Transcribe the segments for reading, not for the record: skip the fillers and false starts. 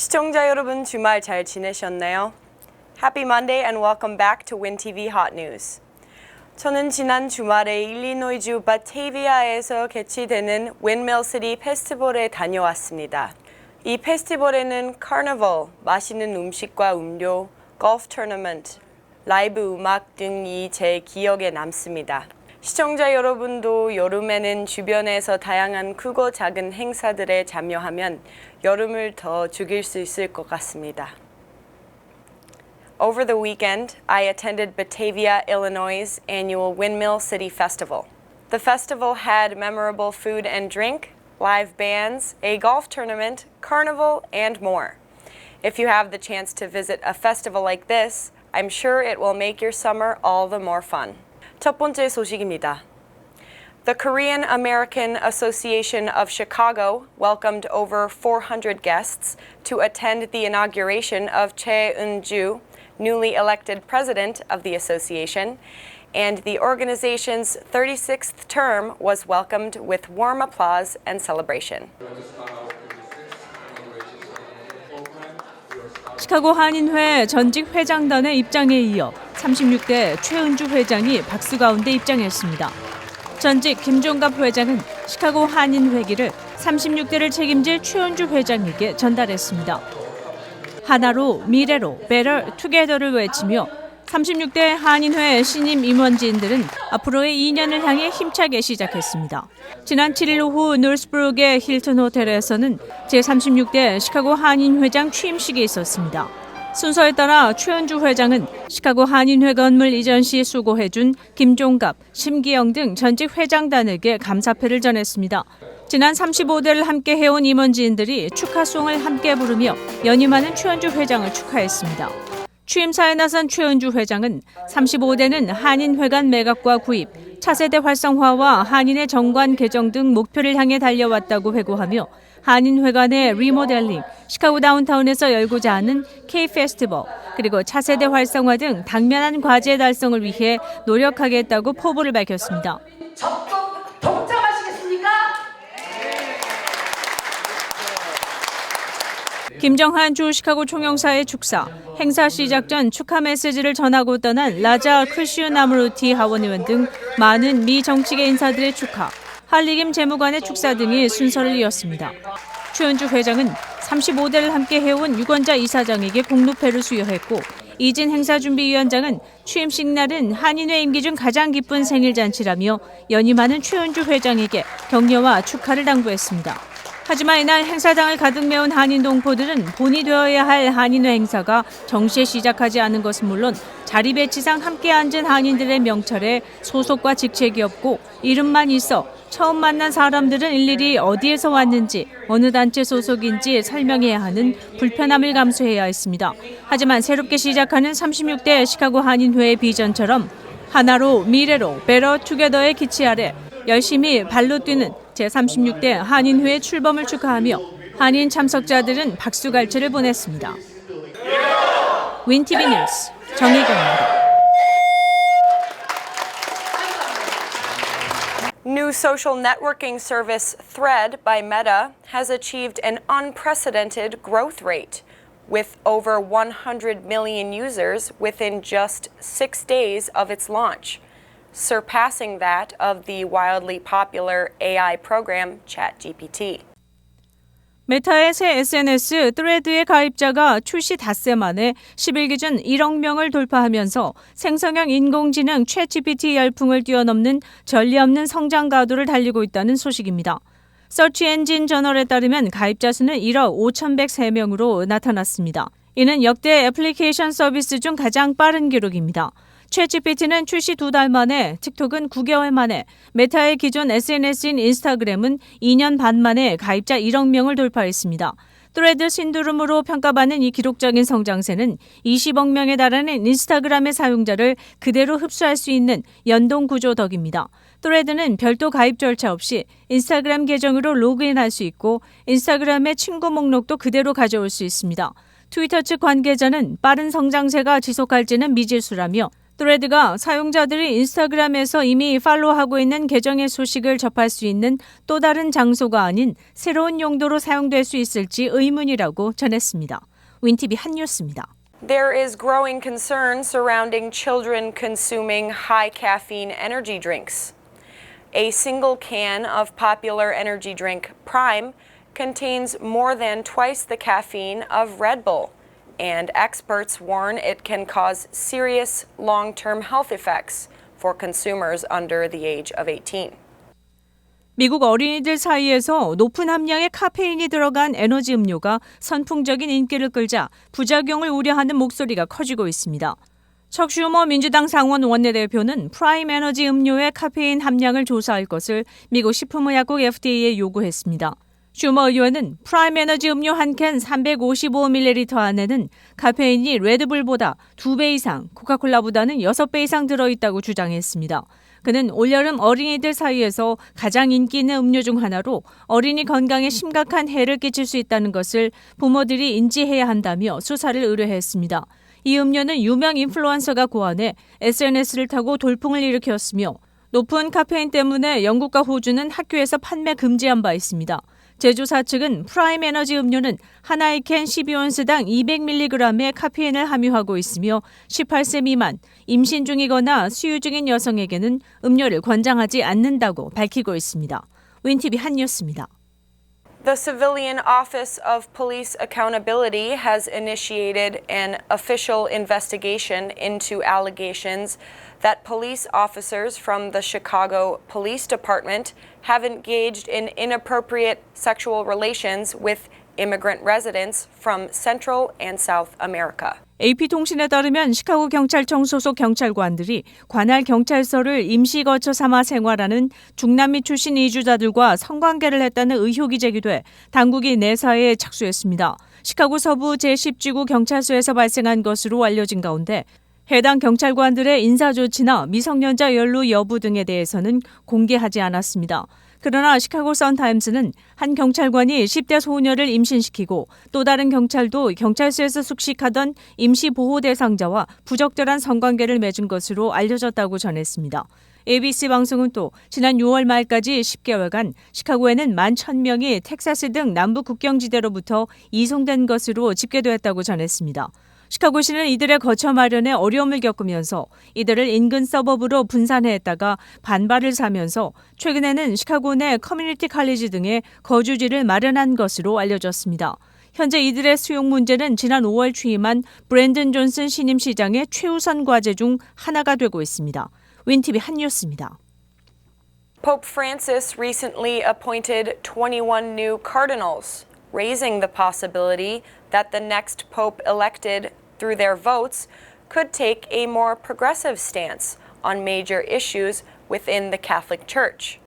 시청자 여러분 주말 잘 지내셨나요? Happy Monday and welcome back to WinTV Hot News. 저는 지난 주말에 일리노이주 바테이비아에서 개최되는 Windmill City 페스티벌에 다녀왔습니다. 이 페스티벌에는 카니발, 맛있는 음식과 음료, 골프 토너먼트, 라이브 음악 등이 제 기억에 남습니다. 시청자 여러분도 여름에는 주변에서 다양한 크고 작은 행사들에 참여하면 여름을 더 즐길 수 있을 것 같습니다. Over the weekend, I attended Batavia, Illinois' annual Windmill City Festival. The festival had memorable food and drink, live bands, a golf tournament, carnival, and more. If you have the chance to visit a festival like this, I'm sure it will make your summer all the more fun. 첫 번째 소식입니다. The Korean American Association of Chicago welcomed over 400 guests to attend the inauguration of Choi Eun-ju, newly elected president of the association, and the organization's 36th term was welcomed with warm applause and celebration. 시카고 한인회 전직 회장단의 입장에 이어 36대 최은주 회장이 박수 가운데 입장했습니다. 전직 김종갑 회장은 시카고 한인회기를 36대를 책임질 최은주 회장에게 전달했습니다. 하나로, 미래로, Better Together를 외치며 36대 한인회 신임 임원진들은 앞으로의 2년을 향해 힘차게 시작했습니다. 지난 7일 오후 놀스브룩의 힐튼 호텔에서는 제36대 시카고 한인회장 취임식이 있었습니다. 순서에 따라 최은주 회장은 시카고 한인회 건물 이전 시 수고해준 김종갑, 심기영 등 전직 회장단에게 감사패를 전했습니다. 지난 35대를 함께 해온 임원진들이 축하송을 함께 부르며 연임하는 최은주 회장을 축하했습니다. 취임사에 나선 최은주 회장은 35대는 한인회 간 매각과 구입, 차세대 활성화와 한인의 정관 개정 등 목표를 향해 달려왔다고 회고하며 한인회관의 리모델링, 시카고 다운타운에서 열고자 하는 K-페스티벌, 그리고 차세대 활성화 등 당면한 과제 달성을 위해 노력하겠다고 포부를 밝혔습니다. 적극 동참하시겠습니까? 김정한 주 시카고 총영사의 축사, 행사 시작 전 축하 메시지를 전하고 떠난 라자 크시우나무루티 하원의원 등 많은 미 정치계 인사들의 축하, 할리김 재무관의 축사 등이 순서를 이었습니다. 최은주 회장은 35대를 함께 해온 유권자 이사장에게 공로패를 수여했고 이진 행사준비위원장은 취임식 날은 한인회 임기 중 가장 기쁜 생일잔치라며 연임하는 최은주 회장에게 격려와 축하를 당부했습니다. 하지만 이날 행사장을 가득 메운 한인 동포들은 본이 되어야 할 한인회 행사가 정시에 시작하지 않은 것은 물론 자리 배치상 함께 앉은 한인들의 명찰에 소속과 직책이 없고 이름만 있어 처음 만난 사람들은 일일이 어디에서 왔는지 어느 단체 소속인지 설명해야 하는 불편함을 감수해야 했습니다. 하지만 새롭게 시작하는 36대 시카고 한인회의 비전처럼 하나로, 미래로, Better Together의 기치 아래 열심히 발로 뛰는 제36대 한인회의 출범을 축하하며 한인 참석자들은 박수갈채를 보냈습니다. 윈티비 뉴스 정혜경입니다. New social networking service Thread by Meta has achieved an unprecedented growth rate, with over 100 million users within just 6 days of its launch, surpassing that of the wildly popular AI program ChatGPT. 메타의 새 SNS Thread의 가입자가 출시 닷새 만에 10일 기준 1억 명을 돌파하면서 생성형 인공지능 챗GPT 열풍을 뛰어넘는 전례 없는 성장 가도를 달리고 있다는 소식입니다. 서치 엔진 저널에 따르면 가입자 수는 1억 5,103명으로 나타났습니다. 이는 역대 애플리케이션 서비스 중 가장 빠른 기록입니다. 챗GPT는 출시 2달 만에, 틱톡은 9개월 만에, 메타의 기존 SNS인 인스타그램은 2년 반 만에 가입자 1억 명을 돌파했습니다. 트레드 신드롬으로 평가받는 이 기록적인 성장세는 20억 명에 달하는 인스타그램의 사용자를 그대로 흡수할 수 있는 연동 구조 덕입니다. 트레드는 별도 가입 절차 없이 인스타그램 계정으로 로그인할 수 있고 인스타그램의 친구 목록도 그대로 가져올 수 있습니다. 트위터 측 관계자는 빠른 성장세가 지속할지는 미지수라며 Thread가 사용자들이 인스타그램에서 이미 팔로우하고 있는 계정의 소식을 접할 수 있는 또 다른 장소가 아닌 새로운 용도로 사용될 수 있을지 의문이라고 전했습니다. 윈티비 한뉴스입니다. There is growing concern surrounding children consuming high caffeine energy drinks. A single can of popular energy drink Prime contains more than twice the caffeine of Red Bull, and experts warn it can cause serious long-term health effects for consumers under the age of 18. 미국 어린이들 사이에서 높은 함량의 카페인이 들어간 에너지 음료가 선풍적인 인기를 끌자 부작용을 우려하는 목소리가 커지고 있습니다. 척 슈머 민주당 상원 원내대표는 프라임 에너지 음료의 카페인 함량을 조사할 것을 미국 식품의약국 FDA에 요구했습니다. 슈머 의원은 프라임 에너지 음료 한 캔 355ml 안에는 카페인이 레드불보다 2배 이상, 코카콜라보다는 6배 이상 들어있다고 주장했습니다. 그는 올여름 어린이들 사이에서 가장 인기 있는 음료 중 하나로 어린이 건강에 심각한 해를 끼칠 수 있다는 것을 부모들이 인지해야 한다며 수사를 의뢰했습니다. 이 음료는 유명 인플루언서가 고안해 SNS를 타고 돌풍을 일으켰으며 높은 카페인 때문에 영국과 호주는 학교에서 판매 금지한 바 있습니다. 제조사 측은 프라임 에너지 음료는 하나의 캔 12온스당 200mg의 카페인을 함유하고 있으며 18세 미만, 임신 중이거나 수유 중인 여성에게는 음료를 권장하지 않는다고 밝히고 있습니다. 윈티비 한뉴스입니다. The Civilian Office of Police Accountability has initiated an official investigation into allegations that police officers from the Chicago Police Department have engaged in inappropriate sexual relations with immigrant residents from Central and South America. AP통신에 따르면 시카고 경찰청 소속 경찰관들이 관할 경찰서를 임시 거처 삼아 생활하는 중남미 출신 이주자들과 성관계를 했다는 의혹이 제기돼 당국이 내사에 착수했습니다. 시카고 서부 제10지구 경찰서에서 발생한 것으로 알려진 가운데 해당 경찰관들의 인사조치나 미성년자 연루 여부 등에 대해서는 공개하지 않았습니다. 그러나 시카고 선타임스는 한 경찰관이 10대 소녀를 임신시키고 또 다른 경찰도 경찰서에서 숙식하던 임시 보호 대상자와 부적절한 성관계를 맺은 것으로 알려졌다고 전했습니다. ABC 방송은 또 지난 6월 말까지 10개월간 시카고에는 11,000명이 텍사스 등 남부 국경지대로부터 이송된 것으로 집계됐다고 전했습니다. 시카고시는 이들의 거처 마련에 어려움을 겪으면서 이들을 인근 서버브로 분산했다가 반발을 사면서 최근에는 시카고 내 커뮤니티 칼리지 등의 거주지를 마련한 것으로 알려졌습니다. 현재 이들의 수용 문제는 지난 5월 취임한 브랜든 존슨 신임 시장의 최우선 과제 중 하나가 되고 있습니다. 윈티비 한뉴스입니다. Pope Francis recently appointed 21 new cardinals, raising the possibility that the next pope elected through their votes could take a more progressive stance on major issues within the Catholic Church.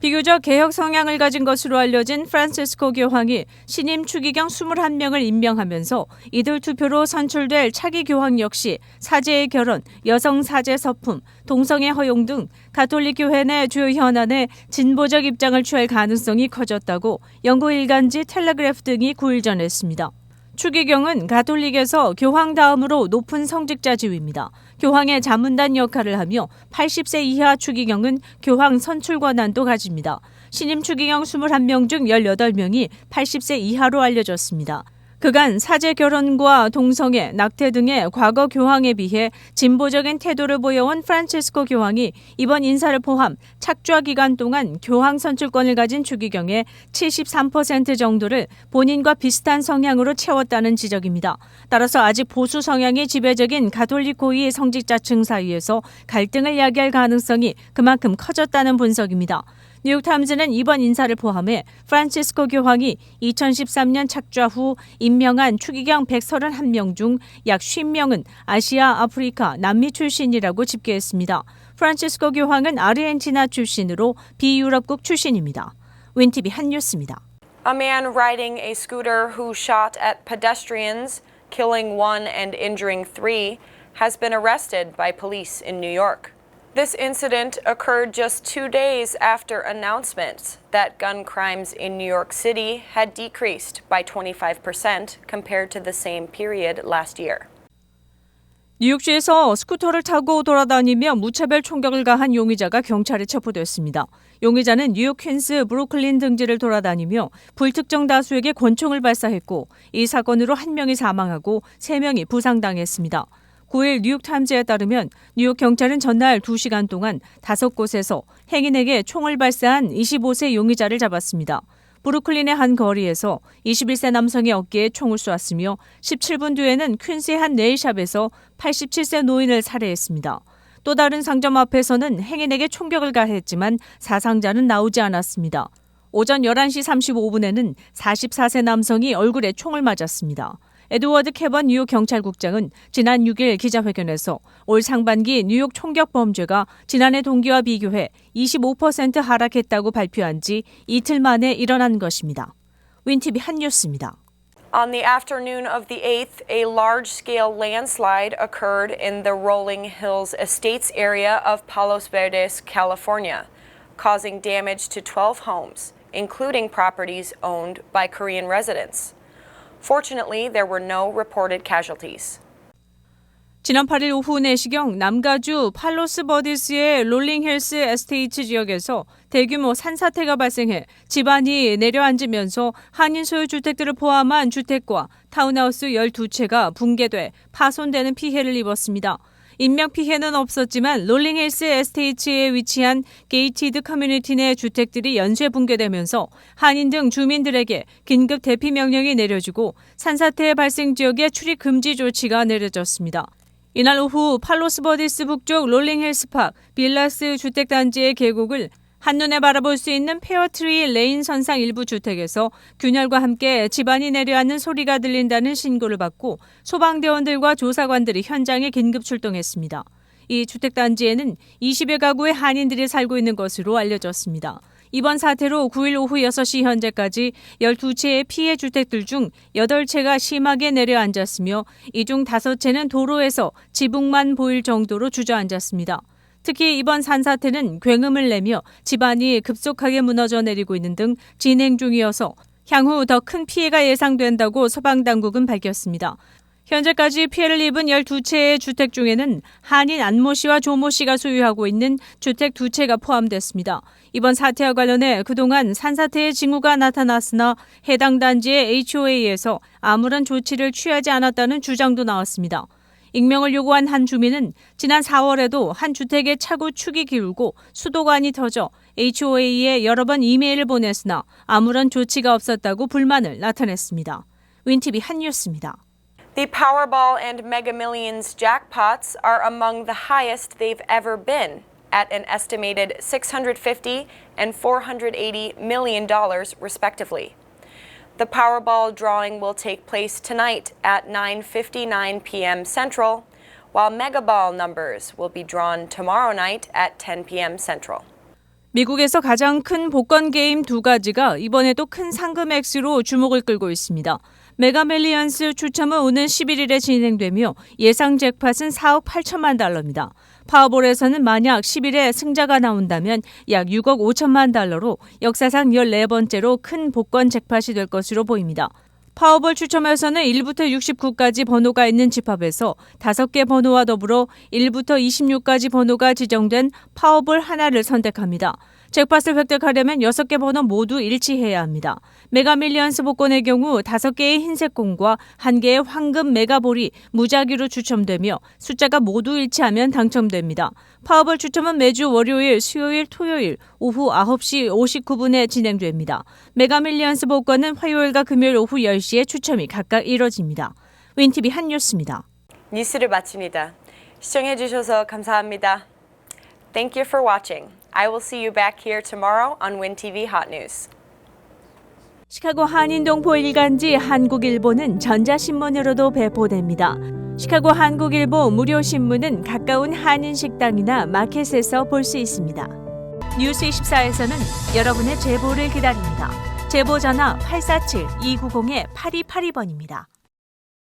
비교적 개혁 성향을 가진 것으로 알려진 프란시스코 교황이 신임 추기경 21명을 임명하면서 이들 투표로 선출될 차기 교황 역시 사제의 결혼, 여성 사제 서품, 동성애 허용 등 가톨릭 교회 내 주요 현안에 진보적 입장을 취할 가능성이 커졌다고 영국 일간지 텔레그래프 등이 9일 전했습니다. 추기경은 가톨릭에서 교황 다음으로 높은 성직자 지위입니다. 교황의 자문단 역할을 하며 80세 이하 추기경은 교황 선출 권한도 가집니다. 신임 추기경 21명 중 18명이 80세 이하로 알려졌습니다. 그간 사제 결혼과 동성애, 낙태 등의 과거 교황에 비해 진보적인 태도를 보여온 프란치스코 교황이 이번 인사를 포함 착좌 기간 동안 교황 선출권을 가진 추기경의 73% 정도를 본인과 비슷한 성향으로 채웠다는 지적입니다. 따라서 아직 보수 성향이 지배적인 가톨릭 고위 성직자층 사이에서 갈등을 야기할 가능성이 그만큼 커졌다는 분석입니다. 뉴욕타임즈는 이번 인사를 포함해 프란치스코 교황이 2013년 착좌 후 임명한 추기경 131명 중 약 50명은 아시아, 아프리카, 남미 출신이라고 집계했습니다. 프란치스코 교황은 아르헨티나 출신으로 비유럽국 출신입니다. 윈티비 한뉴스입니다. A man riding a scooter who shot at pedestrians, killing one and injuring three, has been arrested by police in New York. This incident occurred just 2 days after announcements that gun crimes in New York City had decreased by 25% compared to the same period last year. 뉴욕주에서 스쿠터를 타고 돌아다니며 무차별 총격을 가한 용의자가 경찰에 체포됐습니다. 용의자는 뉴욕 퀸스 브루클린 등지를 돌아다니며 불특정 다수에게 권총을 발사했고 이 사건으로 1명이 사망하고 3명이 부상당했습니다. 9일 뉴욕타임즈에 따르면 뉴욕 경찰은 전날 2시간 동안 5곳에서 행인에게 총을 발사한 25세 용의자를 잡았습니다. 브루클린의 한 거리에서 21세 남성의 어깨에 총을 쏘았으며 17분 뒤에는 퀸스의 한 네일샵에서 87세 노인을 살해했습니다. 또 다른 상점 앞에서는 행인에게 총격을 가했지만 사상자는 나오지 않았습니다. 오전 11시 35분에는 44세 남성이 얼굴에 총을 맞았습니다. 에드워드 캐번 뉴욕 경찰국장은 지난 6일 기자회견에서 올 상반기 뉴욕 총격 범죄가 지난해 동기와 비교해 25% 하락했다고 발표한 지 이틀 만에 일어난 것입니다. 윈티비 한뉴스입니다. On the afternoon of the 8th, a large-scale landslide occurred in the Rolling Hills Estates area of Palos Verdes, California, causing damage to 12 homes, including properties owned by Korean residents. Fortunately, there were no reported casualties. 지난 8일 오후 4시경 남가주 팔로스 버디스의 롤링힐스 에스테이트 지역에서 대규모 산사태가 발생해 집안이 내려앉으면서 한인 소유 주택들을 포함한 주택과 타운하우스 12채가 붕괴돼 파손되는 피해를 입었습니다. 인명피해는 없었지만 롤링힐스 에스테이트에 위치한 게이티드 커뮤니티 내 주택들이 연쇄 붕괴되면서 한인 등 주민들에게 긴급 대피 명령이 내려지고 산사태 발생 지역에 출입 금지 조치가 내려졌습니다. 이날 오후 팔로스버디스 북쪽 롤링힐스팍 빌라스 주택단지의 계곡을 한눈에 바라볼 수 있는 페어트리 레인 선상 일부 주택에서 균열과 함께 집안이 내려앉는 소리가 들린다는 신고를 받고 소방대원들과 조사관들이 현장에 긴급 출동했습니다. 이 주택단지에는 20여 가구의 한인들이 살고 있는 것으로 알려졌습니다. 이번 사태로 9일 오후 6시 현재까지 12채의 피해 주택들 중 8채가 심하게 내려앉았으며 이 중 5채는 도로에서 지붕만 보일 정도로 주저앉았습니다. 특히 이번 산사태는 굉음을 내며 집안이 급속하게 무너져 내리고 있는 등 진행 중이어서 향후 더 큰 피해가 예상된다고 소방당국은 밝혔습니다. 현재까지 피해를 입은 12채의 주택 중에는 한인 안모 씨와 조모 씨가 소유하고 있는 주택 2채가 포함됐습니다. 이번 사태와 관련해 그동안 산사태의 징후가 나타났으나 해당 단지의 HOA에서 아무런 조치를 취하지 않았다는 주장도 나왔습니다. 익명을 요구한 한 주민은 지난 4월에도 한 주택의 차고 축이 기울고 수도관이 터져 HOA에 여러 번 이메일을 보냈으나 아무런 조치가 없었다고 불만을 나타냈습니다. 윈티비 한뉴스입니다. The Powerball and Mega Millions jackpots are among the highest they've ever been, at an estimated $650 and $480 million, respectively. The Powerball drawing will take place tonight at 9:59 p.m. Central, while Megaball numbers will be drawn tomorrow night at 10 p.m. Central. 미국에서 가장 큰 복권 게임 2가지가 이번에도 큰 상금 액수로 주목을 끌고 있습니다. 메가밀리언스 추첨은 오는 11일에 진행되며 예상 잭팟은 4억 8천만 달러입니다. 파워볼에서는 만약 10일에 승자가 나온다면 약 6억 5천만 달러로 역사상 14번째로 큰 복권 잭팟이 될 것으로 보입니다. 파워볼 추첨에서는 1부터 69까지 번호가 있는 집합에서 5개 번호와 더불어 1부터 26까지 번호가 지정된 파워볼 하나를 선택합니다. 잭팟을 획득하려면 6개 번호 모두 일치해야 합니다. 메가밀리언스 복권의 경우 5개의 흰색 공과 1개의 황금 메가볼이 무작위로 추첨되며 숫자가 모두 일치하면 당첨됩니다. 파워볼 추첨은 매주 월요일, 수요일, 토요일 오후 9시 59분에 진행됩니다. 메가밀리언스 복권은 화요일과 금요일 오후 10시에 추첨이 각각 이뤄집니다. 윈티비 한뉴스입니다. 뉴스를 마칩니다. 시청해주셔서 감사합니다. Thank you for watching. I will see you back here tomorrow on WinTV Hot News. 시카고 한인동포 일간지 한국일보는 전자신문으로도 배포됩니다. 시카고 한국일보 무료 신문은 가까운 한인 식당이나 마켓에서 볼 수 있습니다. 뉴스24에서는 여러분의 제보를 기다립니다. 제보 전화 847-290-8282번입니다.